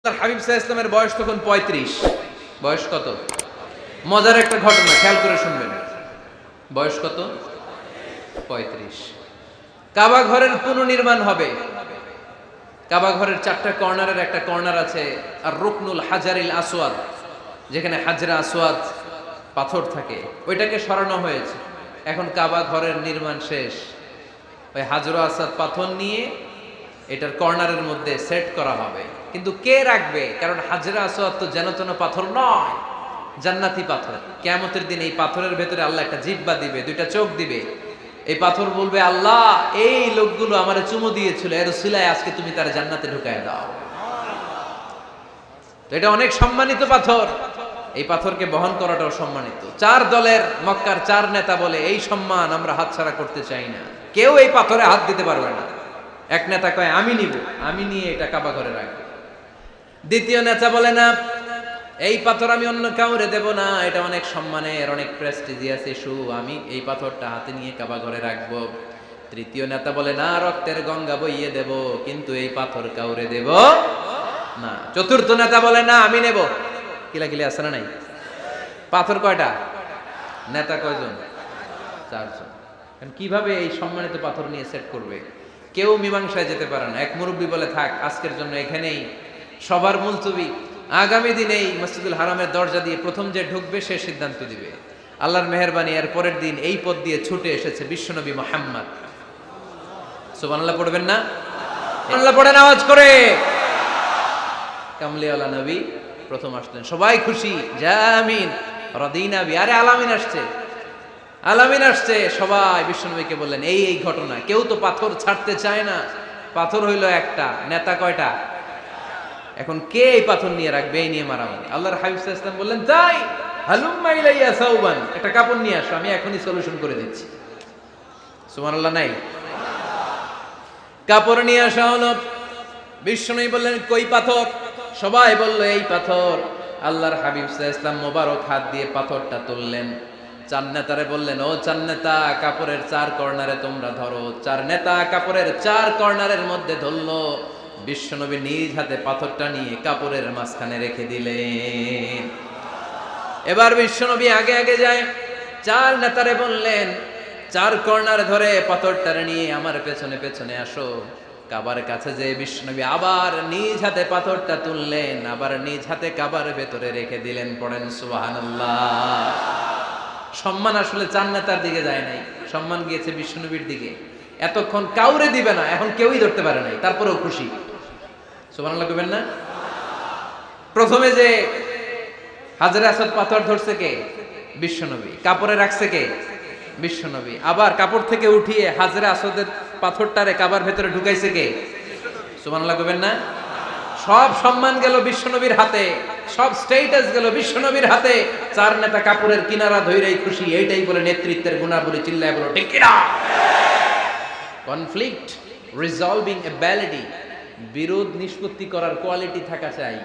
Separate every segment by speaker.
Speaker 1: হাবিব সাল্লাল্লাহু আলাইহি ওয়াসাল্লামের বয়স তখন 35। বয়স কত? মজার একটা ঘটনা খেয়াল করে শুনবেন। বয়স কত? 35। কাবা ঘরের পুনর্নির্মাণ হবে। কাবা ঘরের 4টা কর্নারের একটা কর্নার আছে আর রুকনুল হাজারিল আসওয়াদ, যেখানে হাজরা আসওয়াদ পাথর থাকে, ওইটাকে সরানো হয়েছে। এখন কাবা ঘরের নির্মাণ শেষ। ওই হাজরা আসওয়াদ পাথর নিয়ে এটার কর্নারের মধ্যে সেট করা হবে। কিন্তু কে রাখবে? কারণ হাজরা আসওয়াদ তো যেন তেন পাথর নয়, জান্নাতি পাথর। কিয়ামতের দিন এই পাথরের ভেতরে আল্লাহ একটা জিহ্বা দিবে, দুইটা চোখ দিবে। এই পাথর বলবে, আল্লাহ এই লোকগুলো আমারে চুমু দিয়েছিল, এর উসিলায় আজকে তুমি তার জান্নাতে ঢুকায় দাও। তো এটা অনেক সম্মানিত পাথর, এই পাথরকে বহন করাটাও সম্মানিত। 4 দলের মক্কার 4 নেতা বলে, এই সম্মান আমরা হাতছাড়া করতে চাই না, কেউ এই পাথরে হাত দিতে পারবে না। এক নেতা কয়, আমি নিব, আমি নিয়ে এটা কাবা ঘরে রাখবো। দ্বিতীয় নেতা বলে, না, এই পাথর আমি অন্য কাউরে দেব না, এটা অনেক সম্মানের, অনেক প্রেস্টিজিয়াস ইস্যু, আমি এই পাথরটা হাতে নিয়ে কাবা ঘরে রাখবো। তৃতীয় নেতা বলে, না, রক্তের গঙ্গা বইয়ে দেব, কিন্তু এই পাথর কাউরে দেব না। চতুর্থ নেতা বলে, না, আমি নেব। কিলাকিলি আছে না নাই? পাথর কয়টা? নেতা কয়জন? 4 জন। কিভাবে এই সম্মানিত পাথর নিয়ে সেট করবে? কেউ মীমাংসায় যেতে পারে না। এক মুরব্বী বলে, থাক, আজকের জন্য এখানেই সবার মুলতবি, আগামী দিনে এই মসজিদুল হারামের দরজা দিয়ে প্রথম যে ঢুকবে সে সিদ্ধান্ত দিবে। আল্লাহর মেহেরবানি, এর পরের দিন এই পথ দিয়ে ছুটে এসেছে বিশ্বনবী মুহাম্মদ। সুবহানাল্লাহ পড়বেন না? আল্লাহ পড়েন আওয়াজ করে। কামলিওয়ালা নবী প্রথম আসলেন, সবাই খুশি, জামিন রাদিনা বি। আরে আলামিন আসছে, আলামিন আসছে। সবাই বিশ্বনবীকে বললেন, এই এই ঘটনা। কেউ তো পাথর ছাড়তে চায় না। পাথর হইল একটা, নেতা কয়টা? এখন কে এই পাথর নিয়ে রাখবে? এই নিয়ে মারামারি। আল্লাহর হাবিব সাল্লাল্লাহু আলাইহি ওয়াসাল্লাম বললেন, যাই, হালুম্মা ইলাইয়া সাউবান, একটা কাপড় নিয়ে আসো, আমি এখনই সলিউশন করে দিচ্ছি। সুবহানাল্লাহ নাই? কাপড় নিয়ে আসা হলো। বিশ্বনবী বললেন, কই পাথর? সবাই বলল, এই পাথর। আল্লাহর হাবিব সাল্লাল্লাহু আলাইহি ওয়াসাল্লাম মোবারক হাত দিয়ে পাথরটা তুললেন। 4 নেতারে বললেন, ও 4 নেতা, কাপড়ের 4 কর্নারে তোমরা ধরো। 4 নেতা কাপড়ের 4 কর্নারের মধ্যে ধরলো। বিশ্বনবী নিজ হাতে পাথরটা নিয়ে কাপড়ের মাঝখানে রেখে দিলেন। এবার বিশ্বনবী আগে আগে যায়। 4 নেতারে বললেন, 4 কর্নার ধরে পাথরটারে নিয়ে আমার পেছনে পেছনে আসো। কাবার কাছে যে বিশ্বনবী আবার নিজ হাতে পাথরটা তুললেন, আবার নিজ হাতে কাবার ভেতরে রেখে দিলেন। পড়েন সুবহানাল্লাহ। সম্মান আসলে 4 নেতার দিকে যায় নাই, সম্মান গিয়েছে বিশ্বনবীর দিকে। এতক্ষণ কাউরে দিবে না, এখন কেউই ধরতে পারে নাই, তারপরেও খুশি। সুবহানাল্লাহ কইবেন না? প্রথমে যে হাজরে আসওয়াদ পাথর ধরছে কে? বিশ্বনবী। কাপড়ে রাখছে কে? বিশ্বনবী। আবার কাপড় থেকে উঠিয়ে হাজরে আসওয়াদের পাথরটারে কাবার ভেতরে ঢুকাইছে কে? সুবহানাল্লাহ কইবেন না? সব সম্মান গেল বিশ্বনবীর হাতে, সব স্ট্যাটাস গেল বিশ্বনবীর হাতে। 4 নেতা কাপড়ের কিনারা ধইরাই খুশি। এইটাই বলে নেতৃত্বের গুণাবলী। চিল্লায় বলো ঠিক কিনা? কনফ্লিক্ট রিজলভিং এবিলিটি, বিরোধ নিষ্পত্তি করার কোয়ালিটি থাকা চাই,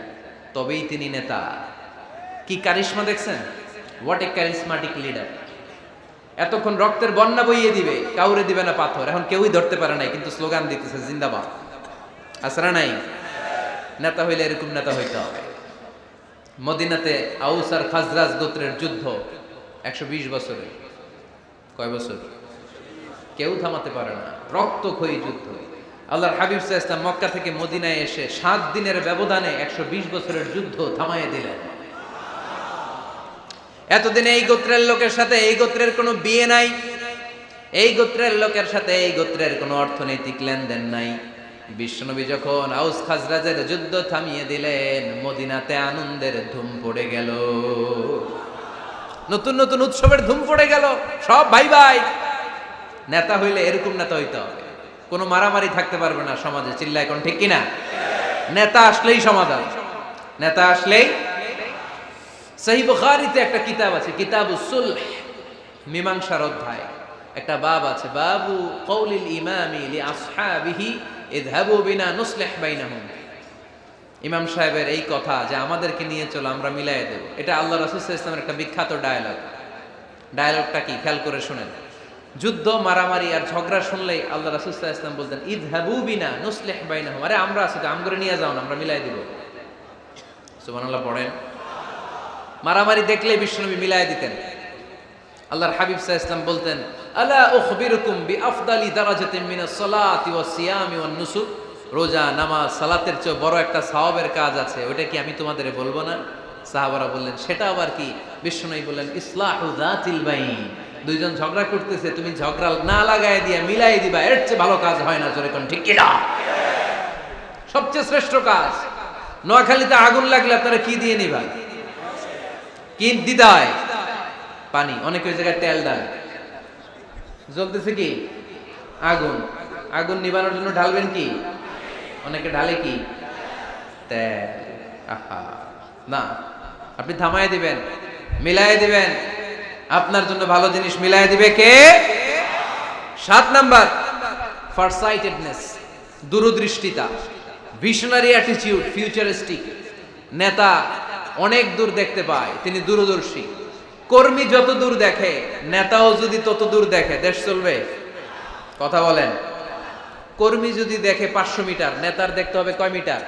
Speaker 1: তবেই তিনি নেতা। কি কারিশমা দেখছেন? What a charismatic leader. এতক্ষণ রক্তের বন্যা বইয়ে দিবে, কাউরে দিবে না পাথর। এখন কেউই ধরতে পারে নাই, কিন্তু স্লোগান দিতেছে জিন্দাবাদ। আসরা নাই? নেতা হইলে এরকম নেতা হইতে হবে। মদিনাতে আউস আর খাজরাজ গোত্রের যুদ্ধ 120 বছরে। কয় বছর? কেউ থামাতে পারে না, রক্তক্ষয়ী যুদ্ধ। আল্লাহর হাবিব সাল্লাল্লাহু আলাইহি ওয়াসাল্লাম মক্কা থেকে মদিনায় এসে 7 দিনের ব্যবধানে 120 বছরের যুদ্ধ থামাইয়ে দিলেন। এতদিন এই গোত্রের লোকের সাথে এই গোত্রের কোনো বিয়ে নাই, এই গোত্রের লোকের সাথে এই গোত্রের কোনো অর্থনৈতিক লেনদেন নাই। বিশ্বনবী যখন আউস খাজরাজের যুদ্ধ থামিয়ে দিলেন, মদিনাতে আনন্দের ধুম পড়ে গেল, নতুন নতুন উৎসবের ধুম পড়ে গেল। সব ভাই ভাই। নেতা হইলে এরকম নেতা হইতে হবে, কোনো মারামারি থাকতে পারবে না সমাজে। চিল্লায় কোন ঠিক কিনা? নেতা আসলেই সমাধান, নেতা আসলেই। সহিহ বুখারীতে একটা কিতাব আছে, কিতাবুস সুলহ, মীমাংসার অধ্যায়। একটা বাব আছে, বাবু কওলিল ইমামি লি আসহাবিহি ইযহাবু বিনা নুসলিহ বাইনাহুম। ইমাম সাহেবের এই কথা যে আমাদেরকে নিয়ে চলো, আমরা মিলাই দেব, এটা আল্লাহ রাসূল সাল্লাল্লাহু আলাইহি ওয়াসাল্লামের একটা বিখ্যাত ডায়ালগ। ডায়ালগটা কি? খেয়াল করে শুনেন। যুদ্ধ, মারামারি আর ঝগড়া শুনলেই আল্লাহ রাসূল সাল্লাল্লাহু আলাইহি ওয়াসাল্লাম বলতেন, ইযহাবু বিনা নুসলিহ বাইনাহুম। আরে আমরা আছি তো, আমগরে নিয়ে যাও না, আমরা মিলাই দিব। সুবহানাল্লাহ পড়েন। মারামারি দেখলে বিশ্বনবী মিলায় দিতেন। আল্লাহর হাবিব সাল্লাল্লাহু আলাইহি ওয়াসাল্লাম বলতেন, আলা উখবিরুকুম বিআফদালি দারাজাতিন মিনাস সালাতি ওয়াস সিয়ামি ওয়ান নুসুক, রোজা, নামাজ, সালাতের চেয়ে বড় একটা সওয়াবের কাজ আছে, ওটা কি আমি তোমাদের বলবো না? সাহাবারা বললেন, সেটা আবার কি? বিশ্বনবী বললেন, ইসলাহু যাতিল বাইন, দুইজন ঝগড়া করতেছে, তুমি ঝগড়া না লাগায় দিয়ে মিলাই দিবা, এর চেয়ে ভালো কাজ হয় না। জোরে কোন ঠিক কি না? সবচেয়ে শ্রেষ্ঠ কাজ। নোয়াখালীতে আগুন লাগলে আপনারা কি দিয়ে নিবা? কি দিদায়? পানি। অনেক ওই জায়গায় তেল দেয়। জ্বলতেছে কি? আগুন। আগুন নিবানোর জন্য ঢালবেন কি? অনেকে ঢালে কি? তেল। আহা, না, আপনি থামায় দিবেন, মিলায় দিবেন। আপনার জন্য ভালো জিনিস মিলায় দিবে কে? 7 নাম্বার, ফারসাইটেডনেস, দূরদৃষ্টিতা, ভিশনারি অ্যাটিটিউড, ফিউচারিস্টিক। নেতা অনেক দূর দেখতে পায়, তিনি দূরদর্শী। কর্মী যত দূর দেখে, নেতাও যদি তত দূর দেখে, দেশ চলবে? কথা বলেন। কর্মী যদি দেখে 500 মিটার, নেতার দেখতে হবে কয় মিটার?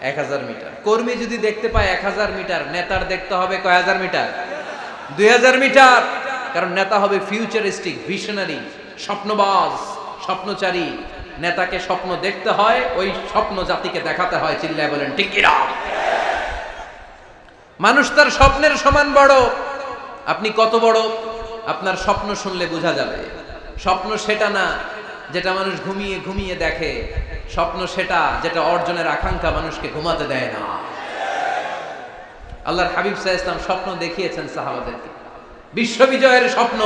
Speaker 1: 1000 মিটার। কর্মী যদি দেখতে পায় 1000 মিটার, নেতার দেখতে হবে কয় হাজার মিটার? 2000 মিটার। কারণ নেতা হবে ফিউচারিস্টিক, ভিশনারি, স্বপ্নবাজ, স্বপ্নচারী। নেতাকে স্বপ্ন দেখতে হয়, ওই স্বপ্ন জাতিকে দেখাতে হয়। চিল্লায় বলেন ঠিক কি না? মানুষ তার স্বপ্নের সমান বড়। আপনি কত বড় আপনার স্বপ্ন শুনলে বোঝা যাবে। স্বপ্ন সেটা না যেটা মানুষ ঘুমিয়ে ঘুমিয়ে দেখে, স্বপ্ন সেটা যেটা অর্জনের আকাঙ্ক্ষা মানুষকে ঘুমাতে দেয় না। আল্লাহর হাবিব সাল্লাল্লাহু আলাইহি ওয়াসাল্লাম স্বপ্ন দেখিয়েছেন সাহাবাদেরকে, বিশ্ববিজয়ের স্বপ্ন,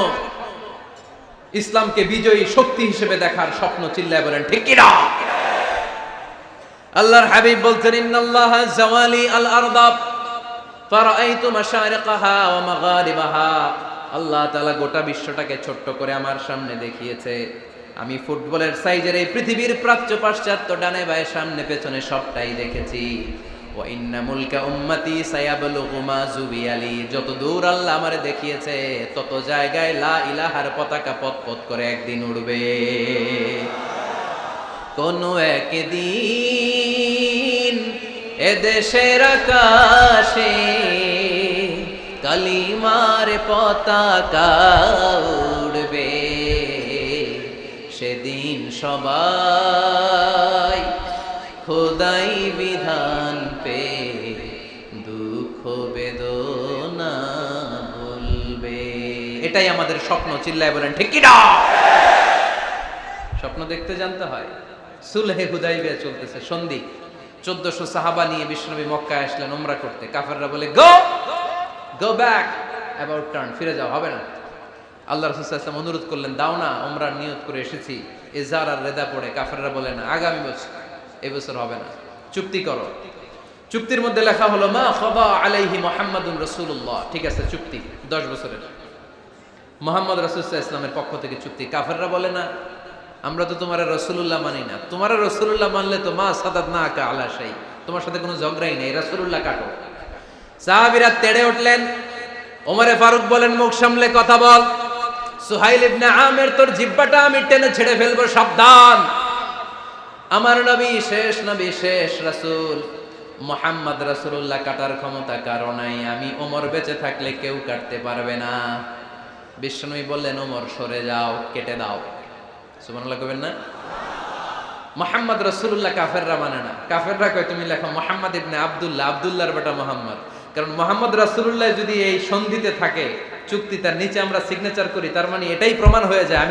Speaker 1: ইসলামকে বিজয়ী শক্তি হিসেবে দেখার স্বপ্ন। চিল্লায় বলেন ঠিক কি না? আল্লাহর হাবিব বলতেন, ইন্নাল্লাহা জাওয়ালি আল আরদা ফারাআইতু মাশারিকাহা ওয়া মাগারিবাহা। আল্লাহ তাআলা গোটা বিশ্বটাকে ছোট্ট করে আমার সামনে দেখিয়েছে। আমি ফুটবলের সাইজের এই পৃথিবীর প্রাচ্য পাশ্চাত্য, ডানে বায়ে সামনে পেছনে সবটাই দেখেছি। ওয়া ইন্না মুলকা উম্মতি সায়াবলুগু মা জুবিয়ালি। যত দূর আল্লাহ আমারে দেখিয়েছে, তত জায়গায় লা ইলাহার পতাকা পতপত করে একদিন উড়বে। কোন একদিন এদেশের আকাশে কালিমার পতাকা উড়বে। সেদিন সবাই খোদাই বিধান পে দুঃখ বেদনা বলবে। এটাই আমাদের স্বপ্ন। চিল্লায় বলেন ঠিক কি না? স্বপ্ন দেখতে জানতে হয়। সুলহে হুদাইবিয়া চলতেছে, সন্ধি। 1400 সাহাবা নিয়ে বিশ্বনবী মক্কায় আসলেন উমরা করতে। কাফেররা বলে, গো ব্যাক, অ্যাবাউট টার্ন, ফিরে যাও, হবে না। আল্লাহ রাসূল সাল্লাল্লাহু আলাইহি ওয়াসাল্লাম অনুরোধ করলেন, দাও না, উমরার নিয়ত করে এসেছি। ইজার আর রেদা পড়ে কাফেররা বলে, না, আগামী বছর, এই বছর হবে না, চুক্তি করো। চুক্তির মধ্যে লেখা হলো, মা খাবা আলাইহি মুহাম্মাদুর রাসূলুল্লাহ। ঠিক আছে, চুক্তি 10 বছরের, মুহাম্মদ রাসূল সাল্লাল্লাহু আলাইহি ওয়াসাল্লামের পক্ষ থেকে চুক্তি। কাফেররা বলে, না, আমরা তো তোমার রাসূলুল্লাহ মানি না। তোমার রাসূলুল্লাহ মানলে তো মা সাদাদনাকা আলা শাই, তোমার সাথে কোনো ঝগড়াই নেই, রাসূলুল্লাহ কাটো। সাহাবীরা তেড়ে উঠলেন। ওমরে ফারুক বলেন, মুখ সামলে কথা বল। সুহাইল ইবনে আমির, তোর জিহ্বাটা আমি টেনে ছেড়ে ফেলবো, সাবধান। আমার নবী শেষ নবী, শেষ রাসূল মুহাম্মদ রাসূলুল্লাহ কাটার ক্ষমতা কারো নাই। আমি ওমর বেঁচে থাকলে কেউ কাটতে পারবে না। বিশ্বনবী বললেন, ওমর সরে যাও, কেটে দাও। সুবহানাল্লাহ কইবেন না? মুহাম্মদ রাসূলুল্লাহ কাফেররা মানে না। কাফেররা কয়, তুমি লেখো মুহাম্মদ ইবনে আব্দুল্লাহ, আব্দুল্লাহর বেটা মুহাম্মদ। কারণ মুহাম্মদ রাসূলুল্লাহ যদি এই সন্ধিতে থাকে, চুক্তি, তার নিচে আমরা সিগনেচার করি, তার মানে এটাই প্রমাণ হয়ে যায়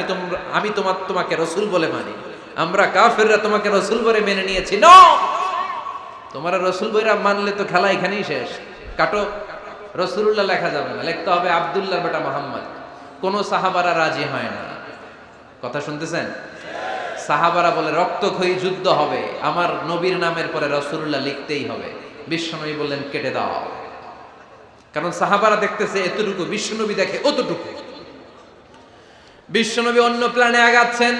Speaker 1: আমি তোমাকে রাসূল বলে মানি। আমরা কাফেররা তোমাকে রাসূল বলে মেনে নিয়েছি। নো, তোমার রাসূল বইরা মানলে তো খেলা এখানেই শেষ। কাটো, রাসূলুল্লাহ লেখা যাবে না, লিখতে হবে আব্দুল্লাহর বেটা মুহাম্মদ। কোন সাহাবারা রাজি হয় না। কথা শুনতেছেন? সাহাবারা বলে, রক্তক্ষয়ী যুদ্ধ হবে, আমার নবীর নামের পরে রাসূলুল্লাহ লিখতেই হবে। বিশ্বনবী বললেন, কেটে দাও। কারণ সাহাবারা দেখতেছে এতটুকু, বিশ্বনবী দেখে অতটুকু। বিশ্বনবী অন্য প্ল্যানে আগাচ্ছেন।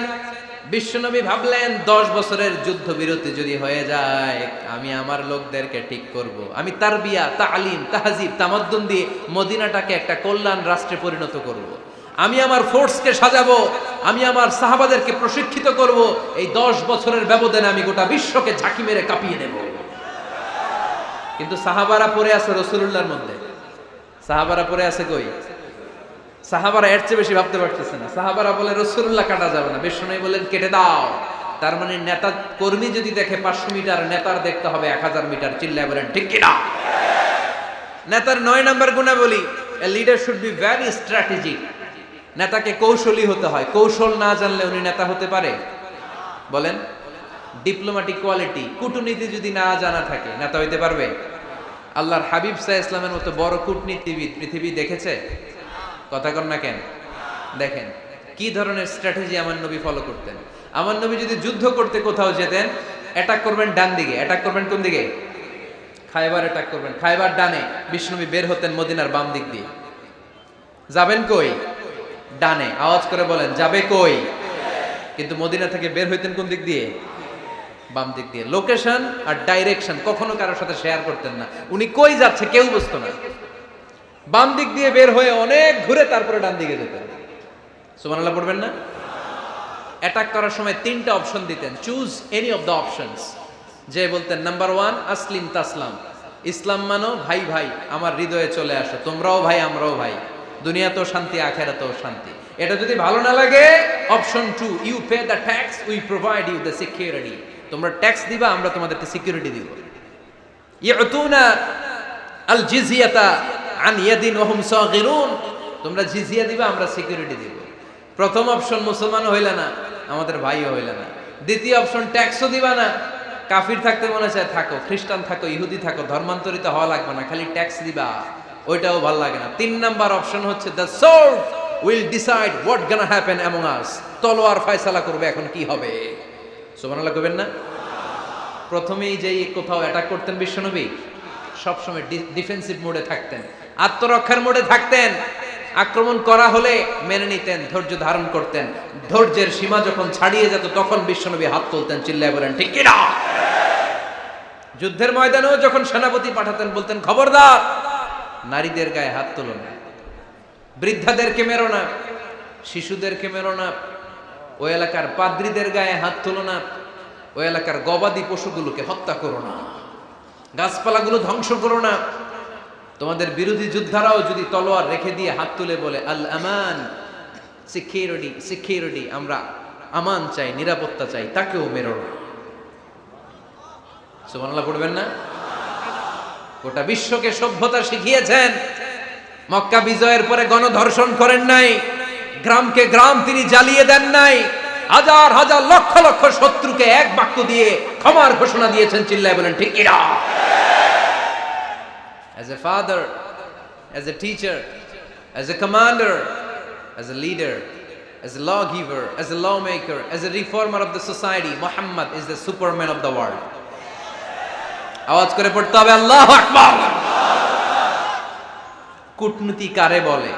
Speaker 1: বিশ্বনবী ভাবলেন, 10 বছরের যুদ্ধ বিরতি যদি হয়ে যায়, আমি আমার লোকদেরকে ঠিক করব। আমি তারবিয়া, তালিম, তাহজিব, তামাদ্দুন দিয়ে মদিনাটাকে একটা কল্যাণ রাষ্ট্রে পরিণত করব। আমি আমার ফোর্সকে সাজাবো, আমি আমার সাহাবাদেরকে প্রশিক্ষিত করব। এই 10 বছরের ব্যবধানে আমি গোটা বিশ্বকে ঝাঁকি মেরে কাঁপিয়ে দেব। কিন্তু সাহাবারা পড়ে আছে রাসূলুল্লাহর মধ্যে। সাহাবারা পড়ে আছে কই? সাহাবারা এর চেয়ে বেশি ভাবতে পারতেছে না। সাহাবারা বলে রাসূলুল্লাহ কাটা যাবে না, বিশ্বনবী বলেন কেটে দাও। তার মানে নেতা কর্মী যদি দেখে 500 মিটার, নেতার দেখতে হবে 1000 মিটার। চিল্লায় বলেন ঠিক কি না? নেতার 9 নাম্বার গুণাবলী, a leader should be very strategic. নেতাকে কৌশলী হতে হয়। কৌশল না জানলে উনি নেতা হতে পারে? বলেন। ডিপ্লোম্যাটিক কোয়ালিটি, কূটনীতি যদি না জানা থাকে নেতা হইতে পারবে? আল্লাহর হাবিব সাল্লাল্লাহু আলাইহি ওয়াসাল্লামের মতো বড় কূটনীতিবিদ পৃথিবী দেখেছে? কথা কন না কেন? দেখেন কি ধরনের স্ট্র্যাটেজি আমার নবী ফলো করতেন। আমার নবী যদি যুদ্ধ করতে কোথাও যেতেন, অ্যাটাক করবেন ডান দিকে, অ্যাটাক করবেন কোন দিকে? খায়বার অ্যাটাক করবেন, খায়বার ডানে। বিষ্ণুনবী বের হতেন মদিনার বাম দিক দিয়ে। যাবেন কই? ডানে। আওয়াজ করে বলেন যাবে কই? কিন্তু মদিনা থেকে বের হইতেন কোন দিক দিয়ে? বাম দিক দিয়ে। লোকেশন আর ডাইরেকশন কখনো কারোর সাথে শেয়ার করতেন না। উনি কই যাচ্ছে কেউ বুঝতো না। বাম দিক দিয়ে বের হয়ে অনেক ঘুরে তারপরে ডান দিকে যেতেন। সুবহানাল্লাহ পড়বেন না? অ্যাটাক করার সময় 3টা অপশন দিতেন, choose any of the options. যে বলতেন নাম্বার 1 আসলিম তাসলাম, ইসলাম মানো, ভাই ভাই আমার হৃদয়ে চলে আসো, তোমরাও ভাই আমরাও ভাই, দুনিয়াতেও শান্তি আখিরাতেও শান্তি। এটা যদি ভালো না লাগে, option 2 you pay the tax, we provide you the security. তোমরা ট্যাক্স দিবা, আমরা তোমাদেরকে সিকিউরিটি দিব। ইয়াতুনা আল জিজিয়াতা আন ইয়াদিন ওয়া হুম সাগিরুন, তোমরা জিজিয়া দিবা, আমরা সিকিউরিটি দিব। প্রথম অপশন মুসলমান হইলা না, আমাদের ভাইও হইলা না। দ্বিতীয় অপশন ট্যাক্সও দিবা না, কাফির থাকতে মনে চায় থাকো, খ্রিস্টান থাকো, ইহুদি থাকো, ধর্মান্তরিত হওয়া লাগবে না, খালি ট্যাক্স দিবা, ওইটাও ভালো লাগে না। 3 নাম্বার অপশন হচ্ছে the sword will decide what gonna happen among আস, তলোয়ার ফয়সালা করবে এখন কি হবে। সুবহানাল্লাহ কইবেন না? প্রথমেই যেই কোথাও অ্যাটাক করতেন বিশ্বনবী, সবসময় ডিফেন্সিভ মোডে থাকতেন, আত্মরক্ষার মোডে থাকতেন। আক্রমণ করা হলে মেনে নিতেন, ধৈর্য ধারণ করতেন। ধৈর্যের সীমা যখন ছাড়িয়ে যেত তখন বিশ্বনবী হাত তুলতেন, চিল্লায় বলেন ঠিক কি না? যুদ্ধের ময়দানেও যখন সেনাপতি পাঠাতেন বলতেন খবরদার নারীদের গায়ে হাত তুলো না, বৃদ্ধাদেরকে মেরো না, শিশুদেরকে মেরো না, ওই এলাকার পাদ্রীদের গায়ে হাত তুলো না, ওই এলাকার গবাদি পশুগুলোকে হত্যা করো না, গাছপালাগুলো ধ্বংস করো না। তোমাদের বিরোধী যোদ্ধারাও যদি তলোয়ার রেখে দিয়ে হাত তুলে বলে আল আমান, সিকিউরিটি সিকিউরিটি, আমরা আমান চাই, নিরাপত্তা চাই, তাকেও মেরো না। সুবহানাল্লাহ পড়বেন না? গোটা বিশ্বকে সভ্যতা শিখিয়েছেন। মক্কা বিজয়ের পরে গণধর্ষণ করেন নাই, গ্রামকে গ্রাম তিনি জ্বালিয়ে দেন নাই, হাজার হাজার লক্ষ লক্ষ শত্রুকে এক বাক্য দিয়ে ক্ষমার ঘোষণা দিয়েছেন, চিল্লায় বলেন ঠিক কি না? As a father, as a teacher, as a commander, as a leader, as a lawgiver, as a lawmaker, as a reformer of the society, Muhammad is the superman of the world. আওয়াজ করে পড়তে হবে আল্লাহু আকবার। কূটনীতি কারে বলে?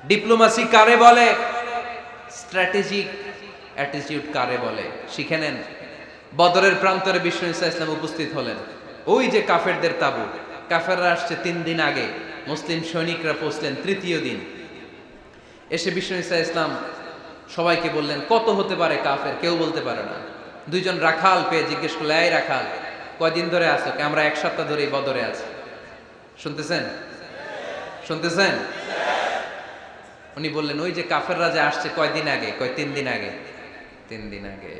Speaker 1: Diplomacy কারে বলে? স্ট্র্যাটেজিক অ্যাটিটিউড কারে বলে? শিখে নেন। বদরের প্রান্তরে বিষ্ণু ঈসা ইসলাম উপস্থিত হলেন। ওই যে কাফেরদের তাবু, কাফেররা আসছে 3 দিন আগে, মুসলিম সৈনিকরা পৌঁছলেন 3য় দিন। এসে বিষ্ণু ঈসা ইসলাম সবাইকে বললেন কত হতে পারে কাফের, কেউ বলতে পারে না। 2জন রাখাল পেয়ে জিজ্ঞেস করলো, এই রাখাল কয়দিন ধরে আছো? আমরা 1 সপ্তাহ ধরেই বদরে আছি। শুনতেছেন? শুনতেছেন? উনি বললেন ওই যে কাফেররা যে আসছে কয়দিন আগে? কয় 3 দিন আগে। 3 দিন আগে।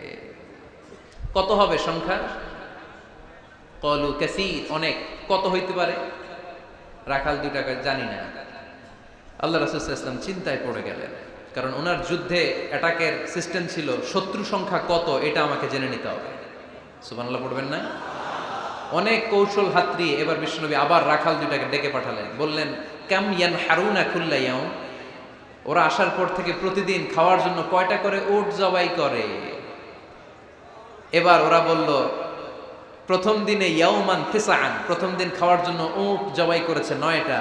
Speaker 1: কত হবে সংখ্যা? কলু কাসীর, অনেক। কত হইতে পারে? রাখাল 2 টাকা জানি না। আল্লাহ রাসূল সাল্লাল্লাহু আলাইহি ওয়াসাল্লাম চিন্তায় পড়ে গেলেন, কারণ ওনার যুদ্ধে অ্যাটাকের সিস্টেম ছিল শত্রু সংখ্যা কত এটা আমাকে জেনে নিতে হবে। সুবহানাল্লাহ পড়বেন না? অনেক কৌশল হাতড়িয়ে এবার বিশ্বনবী আবার রাখাল 2 টাকে ডেকে পাঠালেন, বললেন কাম ইয়ানহারুনা কুল্লা ইয়াউম, ওরা আসার পর থেকে প্রতিদিন খাওয়ার জন্য কয়টা করে উট জবাই করে? এবার ওরা বলল প্রথম দিনে ইয়াউমান তিসআন, প্রথম দিন খাওয়ার জন্য উট জবাই করেছে 9টা।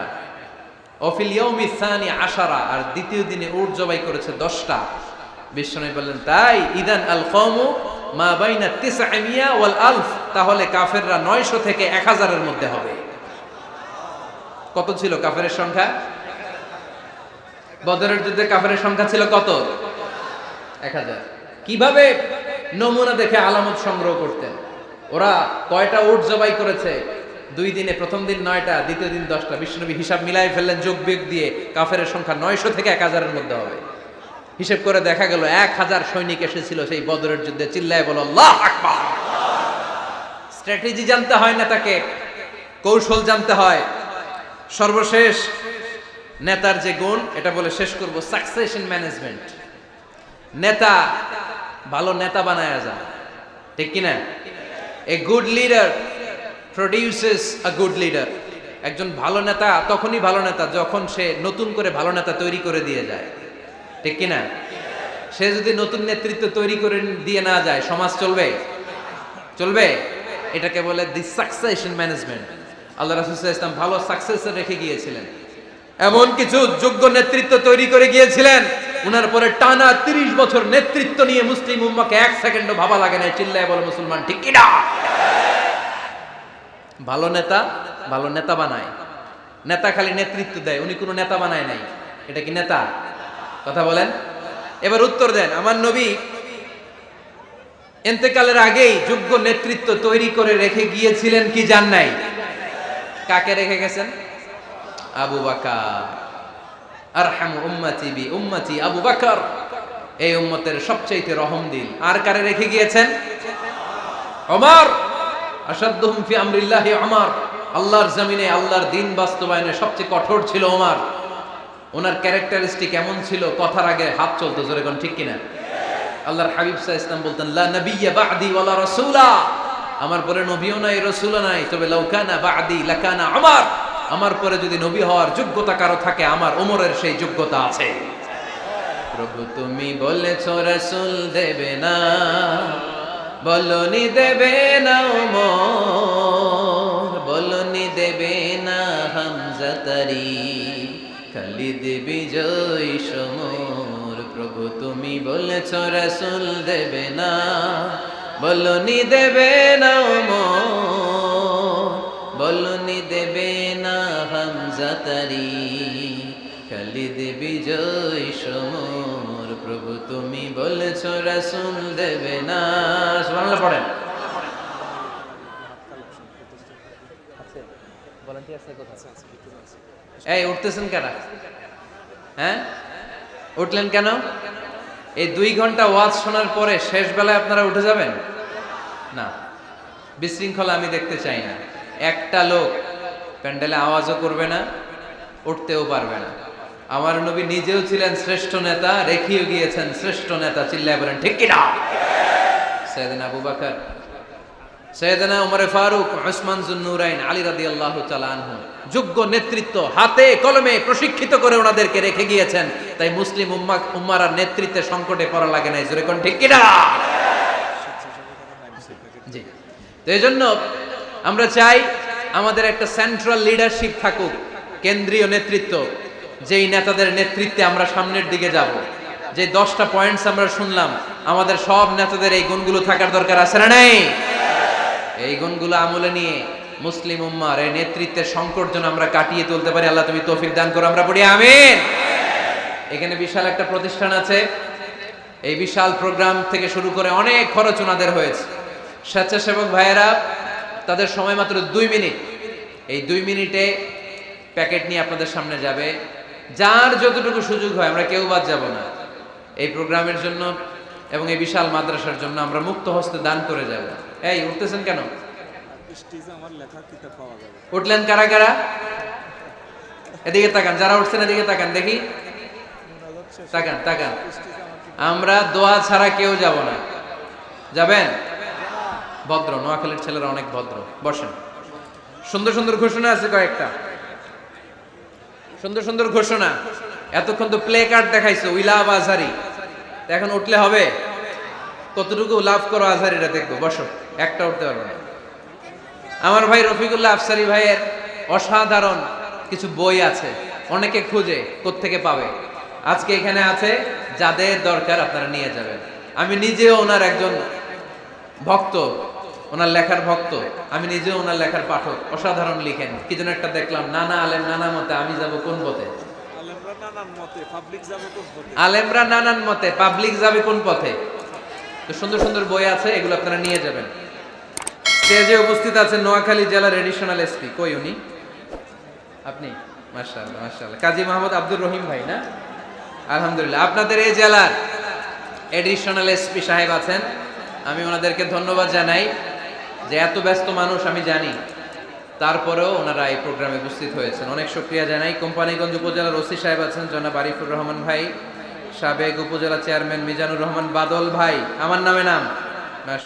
Speaker 1: অফিল ইয়াউমি সানি 10, আর দ্বিতীয় দিনে উট জবাই করেছে 10টা। বিশ্বনবী বললেন তাই ইদান আল কওমু মা বাইনা 900 ওয়াল আলফ, তাহলে কাফেররা 900 থেকে 1000 এর মধ্যে হবে। কত ছিল কাফেরের সংখ্যা? বদরের যুদ্ধে কাফেরের সংখ্যা ছিল কত? 1000। কিভাবে নমুনা দেখে আলামত সংগ্রহ করতেন? ওরা কয়টা উট জবাই করেছে, 2 দিনে প্রথম দিন 9টা, দ্বিতীয় দিন 10টা। বিশ্বনবী হিসাব মিলাই ফেললেন যোগ বিয়োগ দিয়ে, কাফেরের সংখ্যা 900 থেকে 1000-এর মধ্যে হবে। হিসেব করে দেখা গেল 1000 সৈনিক এসেছিল সেই বদরের যুদ্ধে। চিল্লায় বলো আল্লাহু আকবার। স্ট্র্যাটেজি জানতে হয় না, তাকে কৌশল জানতে হয়। সর্বশেষ নেতার যে গুণ, এটা বলে শেষ করব, সাকসেশন ম্যানেজমেন্ট। নেতা ভালো নেতা বানায়া যায়, ঠিক কিনা? A good leader produces a good leader. একজন ভালো নেতা তখনই ভালো নেতা যখন সে নতুন করে ভালো নেতা তৈরি করে দিয়ে যায়, ঠিক কিনা? সে যদি নতুন নেতৃত্ব তৈরি করে দিয়ে না যায়, সমাজ চলবে? চলবে? এটাকে বলে দি সাকসেশন ম্যানেজমেন্ট। আল্লাহ রাসূল সাল্লাল্লাহু আলাইহি ওয়াসাল্লাম ভালো সাকসেসর রেখে গিয়েছিলেন, এমন কিছু যোগ্য নেতৃত্ব তৈরি করে গিয়েছিলেন, উনার পরে টানা 30 বছর নেতৃত্ব নিয়ে মুসলিম উম্মাহকে 1 সেকেন্ডও ভাবা লাগে না। চিল্লায় বলো মুসলমান, ঠিক কিনা? ভালো নেতা ভালো নেতা বানায়। নেতা খালি নেতৃত্ব দেয়, উনি কোনো নেতা বানায় নাই। এটা কি নেতা? কথা বলেন। এবার উত্তর দেন। আমার নবী ইন্তেকালের আগেই যোগ্য নেতৃত্ব তৈরি করে রেখে গিয়েছিলেন কি জান নাই? কাকে রেখে গেছেন? আবু বকর। আরহামু উম্মতি বি উম্মতি আবু বকর। এই উম্মতের সবচেয়ে রহমদিল। আর কারে রেখে গিয়েছেন? ওমর। আশাদ্দুহুম ফি আমরিল্লাহি ওমর। আল্লাহর জমিনে আল্লাহর দ্বীন বাস্তবায়নে সবচেয়ে কঠোর ছিল ওমর। ওনার ক্যারেক্টারিস্টিক এমন ছিল, কথার আগে হাত চলতো, জোরে কোন ঠিক কিনা? আল্লাহর হাবিব সাল্লাল্লাহু আলাইহি ওয়াসাল্লাম বলতেন, লা নাবিয়্যা বা'দি ওয়ালা রাসূলা। আমার পরে নবীও নাই, রাসূলও নাই, তবে লাউ কানা বা'দি লাকানা ওমর। আমার পরে যদি নবী হওয়ার যোগ্যতা কারো থাকে, আমার ওমরের সেই যোগ্যতা আছে। প্রভু তুমি বলেছো রাসূল দেবে না, বলনি দেবে না ওমর, বলনি দেবে না হামজা তারি, খালিদ বিজয় সমর। প্রভু তুমি বলেছো রাসূল দেবে না, বলনি দেবে না ওমর, বলনি দেবে না হামজা তারি, খালিদ বিজয় সমর। প্রভু তুমি বলেছো রাসূল দেবে না। সুবহানাল্লাহ পড়েন। এই উঠতেছেন কেন? হ্যাঁ, উঠলেন কেন? এই 2 ঘন্টা ওয়াজ শোনার পরে শেষ বেলায় আপনারা উঠে যাবেন না? বিশৃঙ্খলা আমি দেখতে চাই না। একটা লোক প্যান্ডেলে আওয়াজও করবে না, উঠতেও পারবে না। আমার নবী নিজেও ছিলেন শ্রেষ্ঠ নেতা, রেখেও গিয়েছেন শ্রেষ্ঠ নেতা। চিল্লায় বলেন ঠিক কিনা? সাইয়েদনা আবু বকর, সাইয়েদনা ওমর ফারুক, উসমান যুন্নুরাইন, আলী রাদিয়াল্লাহু তাআলা আনহু যোগ্য নেতৃত্ব হাতে কলমে প্রশিক্ষিত করে ওনাদেরকে রেখে গিয়েছেন। তাই মুসলিম উম্মার নেতৃত্বের সংকটে পড়া লাগে নাই। জোরে কোন ঠিক কিনা? জি। তো এইজন্য আমরা চাই আমাদের একটা সেন্ট্রাল লিডারশিপ থাকুক, কেন্দ্রীয় নেতৃত্ব, যেই নেতাদের নেতৃত্বে আমরা সামনের দিকে যাব। যে 10টা পয়েন্টস আমরা শুনলাম, আমাদের সব নেতাদের এই গুণগুলো থাকার দরকার আছে না নাই? এই গুণগুলো আমলে নিয়ে মুসলিম উম্মার এই নেতৃত্বের সংকট যেন আমরা কাটিয়ে তুলতে পারি। আল্লাহ তুমি তৌফিক দান করো, আমরা পড়ি আমিন। এখানে বিশাল একটা প্রতিষ্ঠান আছে, এই বিশাল প্রোগ্রাম থেকে শুরু করে অনেক খরচ ওনাদের হয়েছে। স্বেচ্ছাসেবক ভাইয়েরা তাদের সময় মাত্র 2 মিনিট। এই 2 মিনিটে প্যাকেট নিয়ে আপনাদের সামনে যাবে। যার যতটুকু সুযোগ হয়, আমরা কেউ বাদ যাব না। এই প্রোগ্রামের জন্য এবং এই বিশাল মাদ্রাসার জন্য আমরা মুক্ত হস্তে দান করে যাব। এই উঠতেছেন কেন? উঠলেন কারা কারা? এদিকে তাকান, যারা উঠছেন এদিকে তাকান, দেখি তাকান তাকান। আমরা দোয়া ছাড়া কেউ যাব না। যাবেন? ভদ্র, নোয়াখালীর ছেলেরা অনেক ভদ্র। বসেন। সুন্দর সুন্দর ঘোষণা আছে কয়েকটা, সুন্দর সুন্দর ঘোষণা। এতক্ষণ তো প্লে কার্ড দেখাইছো, উই লাভ আজহারি। এখন উঠলে হবে? কতটুকু লাভ করো আজহারিরা দেখবো। বসো, একটা উঠতে পারবো না। আমার ভাই রফিকুল্লাহ আফসারি ভাইয়ের অসাধারণ কিছু বই আছে, অনেকে খুঁজে কোত্থেকে পাবে। আজকে এখানে আছে, যাদের দরকার আপনারা নিয়ে যাবেন। আমি নিজেও ওনার একজন ভক্ত, ওনার লেখার ভক্ত। আমি নিজেও ওনার লেখার পাঠক। অসাধারণ লিখেন। কি যেন একটা দেখলাম, নানা আলেম নানা মতে, আমি যাব কোন পথে? আলেমরা নানান মতে, পাবলিক যাবে কোন পথে? তো সুন্দর সুন্দর বই আছে, এগুলো আপনারা নিয়ে যাবেন। স্টেজে উপস্থিত আছেন নোয়াখালী জেলার এডিশনাল এসপি, কই উনি? আপনি? মাশাআল্লাহ মাশাআল্লাহ। কাজী মোহাম্মদ আব্দুর রহিম ভাই না? আলহামদুলিল্লাহ, আপনাদের এই জেলার এডিশনাল এসপি সাহেব আছেন। আমি ওনাদেরকে ধন্যবাদ জানাই যে এত ব্যস্ত মানুষ আমি জানি, তারপরেও ওনারা এই প্রোগ্রামে উপস্থিত হয়েছেন, অনেক শুকরিয়া জানাই। কোম্পানিগঞ্জ উপজেলার ওসি সাহেব আছেন জনাব আরিফুর রহমান ভাই, সাবেক উপজেলা চেয়ারম্যান মিজানুর রহমান বাদল ভাই, আমার নামে নাম